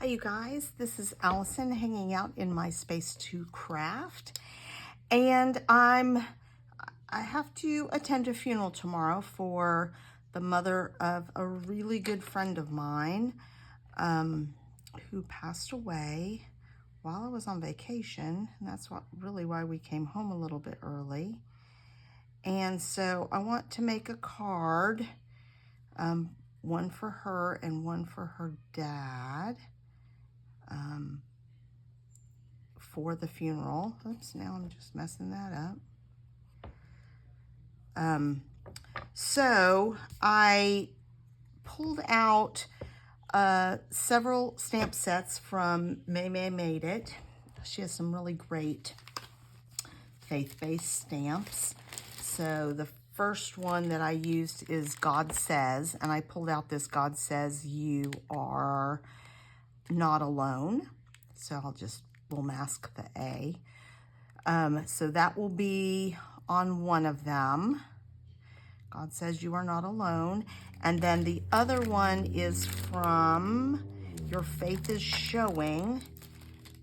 Hey you guys, this is Allison hanging out in my space to craft, and I have to attend a funeral tomorrow for the mother of a really good friend of mine who passed away while I was on vacation, and that's really why we came home a little bit early. And so I want to make a card, one for her and one for her dad. For the funeral. Oops, now I'm just messing that up. So I pulled out several stamp sets from MayMayMadeIt. She has some really great faith-based stamps. So the first one that I used is God Says, and I pulled out this God Says You Are Not Alone. So we'll mask the A. So that will be on one of them. God Says You Are Not Alone. And then the other one is from Your Faith Is Showing.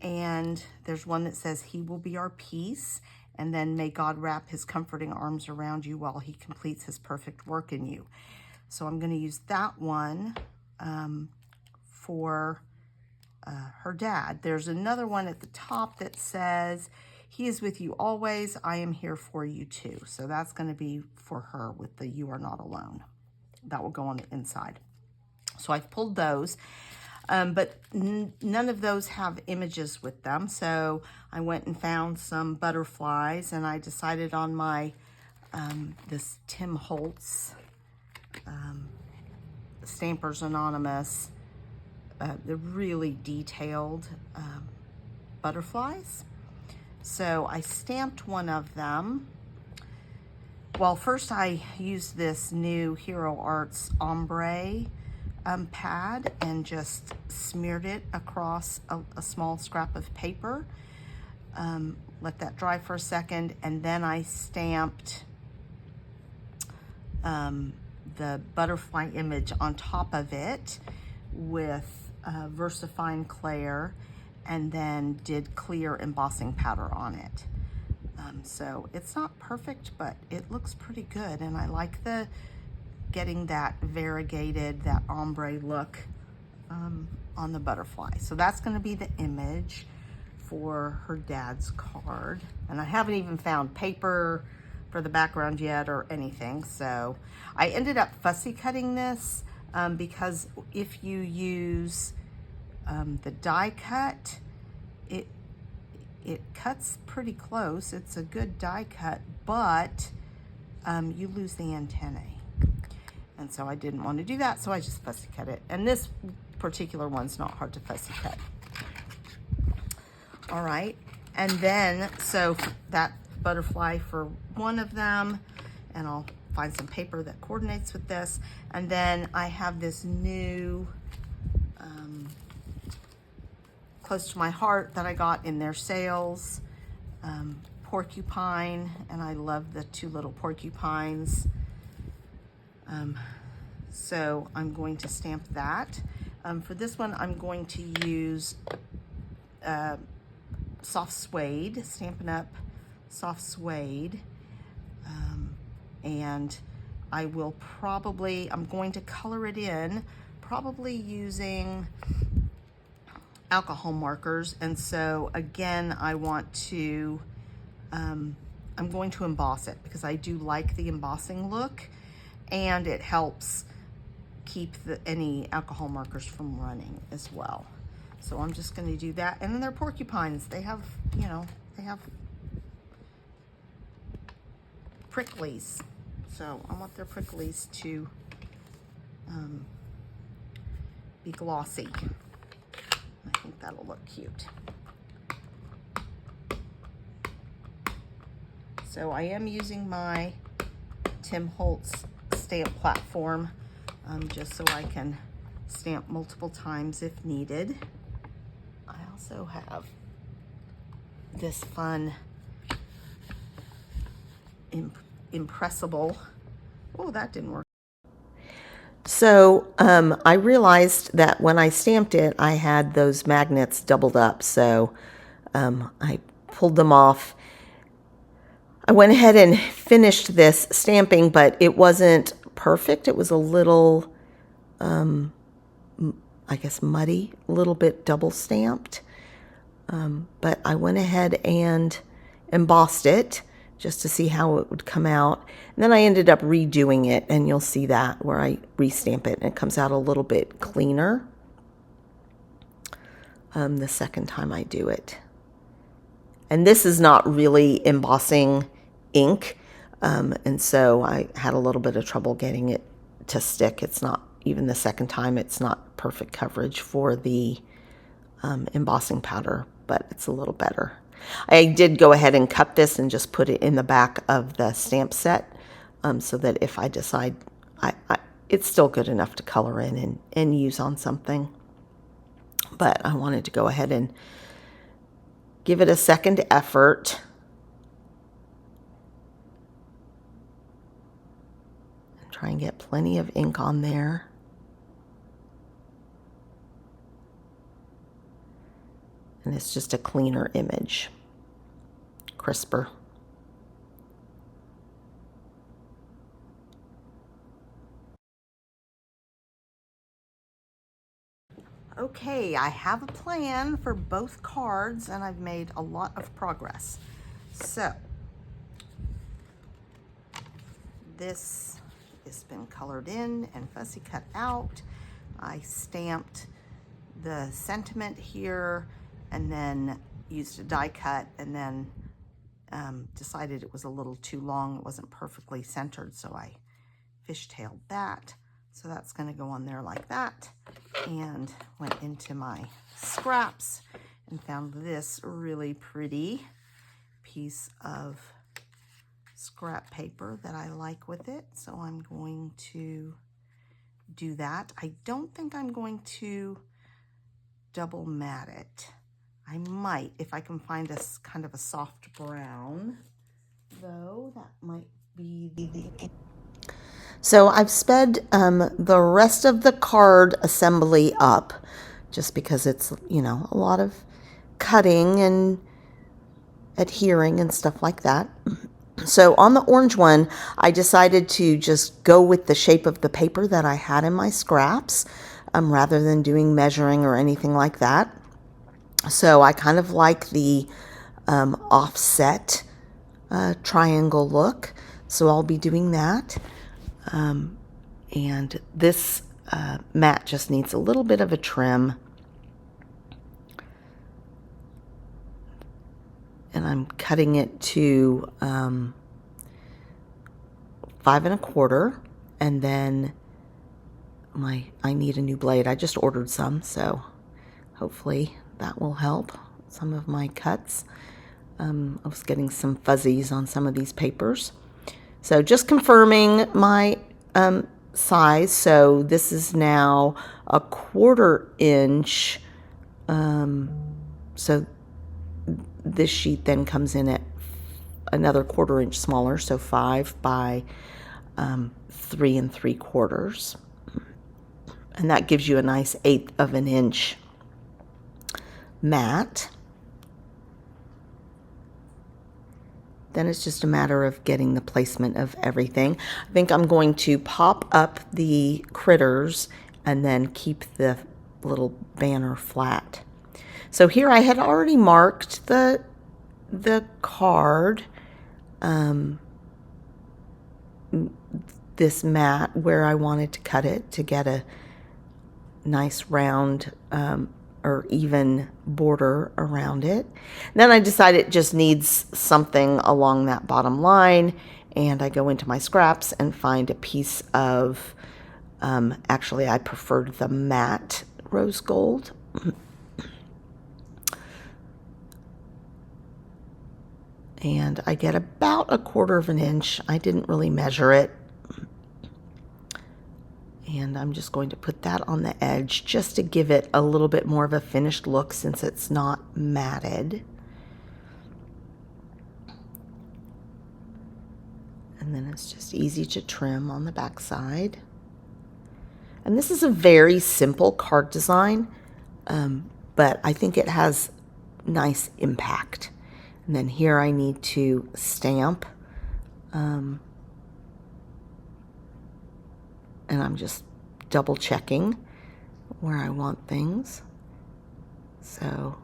And there's one that says He Will Be Our Peace. And then May God Wrap His Comforting Arms Around You While He Completes His Perfect Work in You. So I'm going to use that one for her dad. There's another one at the top that says, He is with you always. I am here for you too. So that's going to be for her with the You Are Not Alone. That will go on the inside. So I've pulled those, but none of those have images with them. So I went and found some butterflies, and I decided on my, this Tim Holtz, Stampers Anonymous, the really detailed butterflies. So I stamped one of them. Well, first I used this new Hero Arts ombre pad and just smeared it across a small scrap of paper. Let that dry for a second, and then I stamped the butterfly image on top of it with VersaFine Clair, and then did clear embossing powder on it. So it's not perfect, but it looks pretty good, and I like getting that variegated, that ombre look on the butterfly. So that's going to be the image for her dad's card, and I haven't even found paper for the background yet or anything. So I ended up fussy cutting this because if you use the die cut, it cuts pretty close. It's a good die cut, but you lose the antennae. And so I didn't want to do that, so I just fussy cut it. And this particular one's not hard to fussy cut. All right, and then, so that butterfly for one of them, and I'll find some paper that coordinates with this. And then I have this new close to my heart that I got in their sales, porcupine, and I love the two little porcupines. So I'm going to stamp that. For this one, I'm going to use soft suede, Stampin' Up! Soft suede. And I will I'm going to color it in, probably using alcohol markers. And so again, I want to, I'm going to emboss it because I do like the embossing look, and it helps keep any alcohol markers from running as well. So I'm just going to do that. And then they're porcupines. They have, they have pricklies. So I want their pricklies to be glossy. I think that'll look cute. So I am using my Tim Holtz stamp platform just so I can stamp multiple times if needed. I also have this fun impressible, oh, that didn't work. So I realized that when I stamped it, I had those magnets doubled up. So I pulled them off. I went ahead and finished this stamping, but it wasn't perfect. It was a little, I guess, muddy, a little bit double stamped. But I went ahead and embossed it just to see how it would come out. And then I ended up redoing it, and you'll see that where I restamp it, and it comes out a little bit cleaner the second time I do it. And this is not really embossing ink, and so I had a little bit of trouble getting it to stick. It's not, even the second time, it's not perfect coverage for the embossing powder, but it's a little better. I did go ahead and cut this and just put it in the back of the stamp set, so that if I decide, it's still good enough to color in and use on something. But I wanted to go ahead and give it a second effort. And try and get plenty of ink on there. And it's just a cleaner image, crisper. Okay, I have a plan for both cards, and I've made a lot of progress. So this has been colored in and fussy cut out. I stamped the sentiment here and then used a die cut, and then decided it was a little too long. It wasn't perfectly centered, so I fishtailed that. So that's going to go on there like that, and went into my scraps and found this really pretty piece of scrap paper that I like with it. So I'm going to do that. I don't think I'm going to double mat it. I might, if I can find a kind of a soft brown, though. That might be the... So I've sped the rest of the card assembly up, just because it's, you know, a lot of cutting and adhering and stuff like that. So on the orange one, I decided to just go with the shape of the paper that I had in my scraps, rather than doing measuring or anything like that. So I kind of like the offset triangle look, so I'll be doing that. And this mat just needs a little bit of a trim. And I'm cutting it to 5 1/4, and then I need a new blade. I just ordered some, so hopefully that will help some of my cuts. I was getting some fuzzies on some of these papers. So just confirming my size. So this is now a 1/4 inch. So this sheet then comes in at another 1/4 inch smaller, so 5 by 3 3/4. And that gives you a nice 1/8 of an inch mat. Then it's just a matter of getting the placement of everything. I think I'm going to pop up the critters and then keep the little banner flat. So here I had already marked the card, this mat, where I wanted to cut it to get a nice round or even border around it. Then I decided it just needs something along that bottom line, and I go into my scraps and find a piece of, actually I preferred the matte rose gold. And I get about a 1/4 of an inch. I didn't really measure it. And I'm just going to put that on the edge just to give it a little bit more of a finished look, since it's not matted. And then it's just easy to trim on the back side. And this is a very simple card design, but I think it has nice impact. And then here I need to stamp, and I'm just double checking where I want things. So,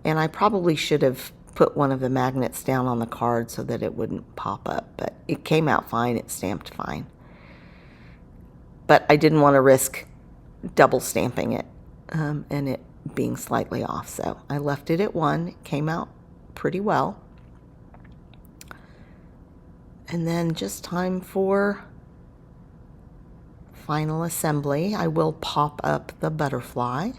and I probably should have put one of the magnets down on the card so that it wouldn't pop up, but it came out fine, it stamped fine. But I didn't want to risk double stamping it and it being slightly off, so I left it at 1. It came out pretty well. And then just time for final assembly. I will pop up the butterfly.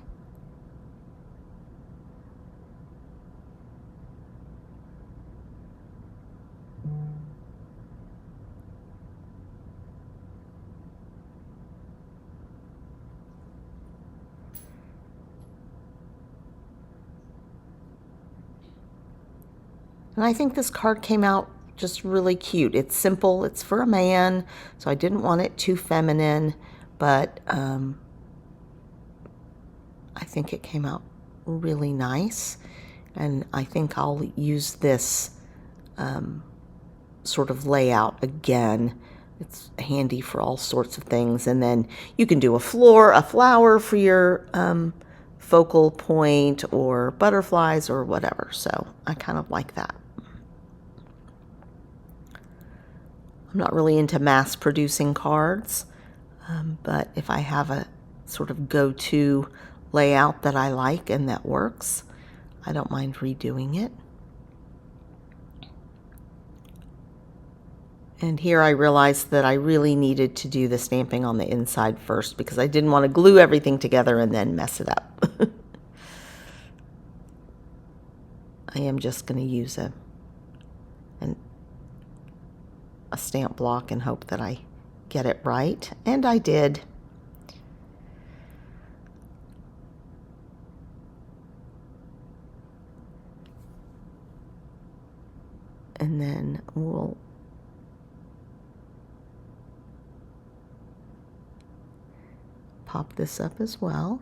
And I think this card came out just really cute. It's simple, it's for a man, so I didn't want it too feminine, but I think it came out really nice. And I think I'll use this sort of layout again. It's handy for all sorts of things. And then you can do a flower for your focal point, or butterflies or whatever. So I kind of like that. I'm not really into mass producing cards, but if I have a sort of go-to layout that I like and that works, I don't mind redoing it. And here I realized that I really needed to do the stamping on the inside first because I didn't want to glue everything together and then mess it up. I am just going to use a stamp block and hope that I get it right, and I did. And then we'll pop this up as well.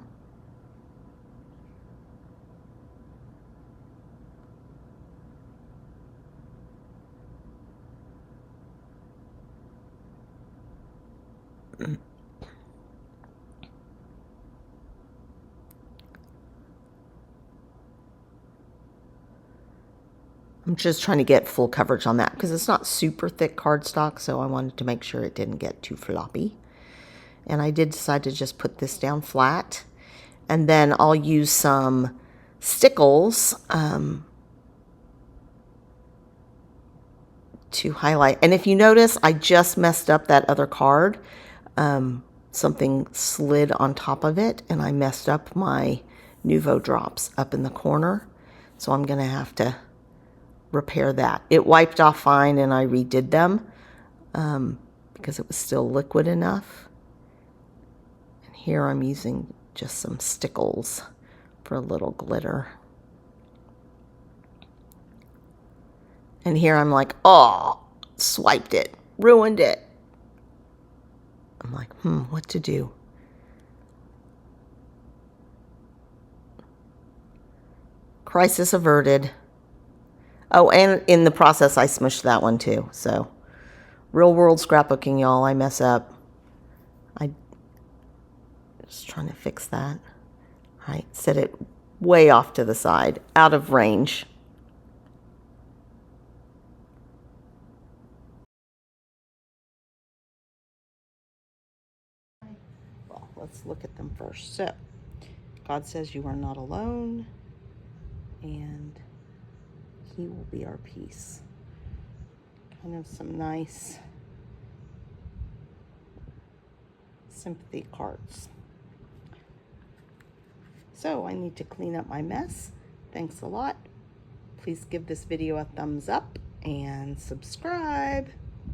I'm just trying to get full coverage on that because it's not super thick cardstock, so I wanted to make sure it didn't get too floppy. And I did decide to just put this down flat, and then I'll use some stickles to highlight. And if you notice, I just messed up that other card. Something slid on top of it, and I messed up my Nuvo drops up in the corner. So I'm going to have to repair that. It wiped off fine, and I redid them because it was still liquid enough. And here I'm using just some stickles for a little glitter. And here I'm like, oh, swiped it, ruined it. I'm like, what to do? Crisis averted. Oh, and in the process, I smushed that one too. So, real world scrapbooking, y'all. I mess up. I just trying to fix that. All right, set it way off to the side, out of range. Well, let's look at them first. So, God says you are not alone, and He will be our peace. Kind of some nice sympathy cards. So I need to clean up my mess. Thanks a lot. Please give this video a thumbs up and subscribe.